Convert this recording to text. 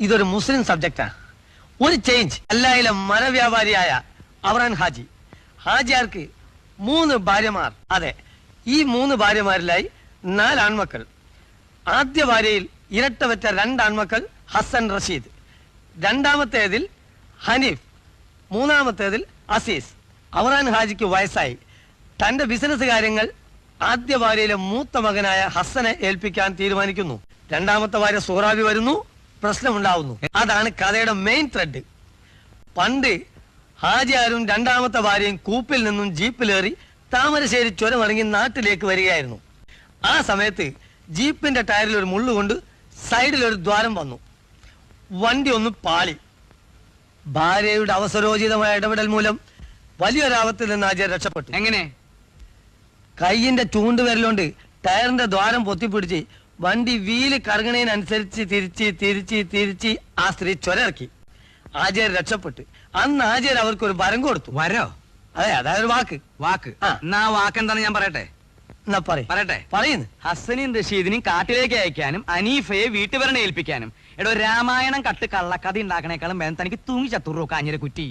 ഇതൊരു മുസ്ലിം സബ്ജക്റ്റാ. ഒരു ചേഞ്ച്. അല്ലായിലെ മരവ്യാപാരിയായ അവറാൻ ഹാജി. ഹാജിയാർക്ക് 3 ഭാര്യമാർ. അതെ, ഈ 3 ഭാര്യമാരിലായി 4 ആൺമക്കൾ. ആദ്യ ഭാര്യയിൽ ഇരട്ട വെച്ച 2 ആൺമക്കൾ ഹസൻ റഷീദ്, രണ്ടാമത്തേതിൽ ഹനീഫ്, മൂന്നാമത്തേതിൽ അസീസ്. അവറാൻ ഹാജിക്ക് വയസ്സായി. തന്റെ ബിസിനസ് കാര്യങ്ങൾ ആദ്യ ഭാര്യയിലെ മൂത്ത മകനായ ഹസനെ ഏൽപ്പിക്കാൻ തീരുമാനിക്കുന്നു. രണ്ടാമത്തെ ഭാര്യ സുഹറാബി വരുന്നു, പ്രശ്നമുണ്ടാവുന്നു. അതാണ് കഥയുടെ മെയിൻ ത്രെഡ്. പണ്ട് ഹാജിയാരും രണ്ടാമത്തെ ഭാര്യയും കൂപ്പിൽ നിന്നും ജീപ്പിലേറി താമരശ്ശേരി ചുരമിറങ്ങി നാട്ടിലേക്ക് വരികയായിരുന്നു. ആ സമയത്ത് ജീപ്പിന്റെ ടയറിൽ ഒരു മുള്ളുകൊണ്ട് സൈഡിൽ ഒരു ദ്വാരം വന്നു. വണ്ടി ഒന്ന് പാളി. ഭാര്യയുടെ അവസരോചിതമായ ഇടപെടൽ മൂലം വലിയൊരാപത്തിൽ നിന്ന് ഹാജിയാർ രക്ഷപ്പെട്ടു. എങ്ങനെ? കൈയിന്റെ ചൂണ്ടുവിരലുകൊണ്ട് ടയറിന്റെ ദ്വാരം പൊത്തിപ്പിടിച്ച് വണ്ടി വീല് കറങ്ങണതിനനുസരിച്ച് തിരിച്ച് തിരിച്ച് തിരിച്ച് ആ സ്ത്രീ ചുരയിറക്കി. ഹാജിയാർ രക്ഷപ്പെട്ടു. അന്ന് ഹാജിയാർ അവർക്ക് ഒരു വരം കൊടുത്തു. വരോ? അതെ, അതായത് വാക്ക്. വാക്ക്? എന്നാ വാക്ക് എന്താണെന്ന് ഞാൻ പറയട്ടെ. എന്നാ പറയട്ടെ. പറയുന്നു. ഹസനെയും റഷീദിനെയും കാട്ടിലേക്ക് അയക്കാനും അനീഫയെ വീട്ടുപേരനെ ഏൽപ്പിക്കാനും. എടോ, രാമായണം കട്ട് കള്ളക്കഥ ഉണ്ടാക്കണേക്കാളും വേണം തനിക്ക് തൂങ്ങി ചത്തുറോ കാഞ്ഞിര കുറ്റി.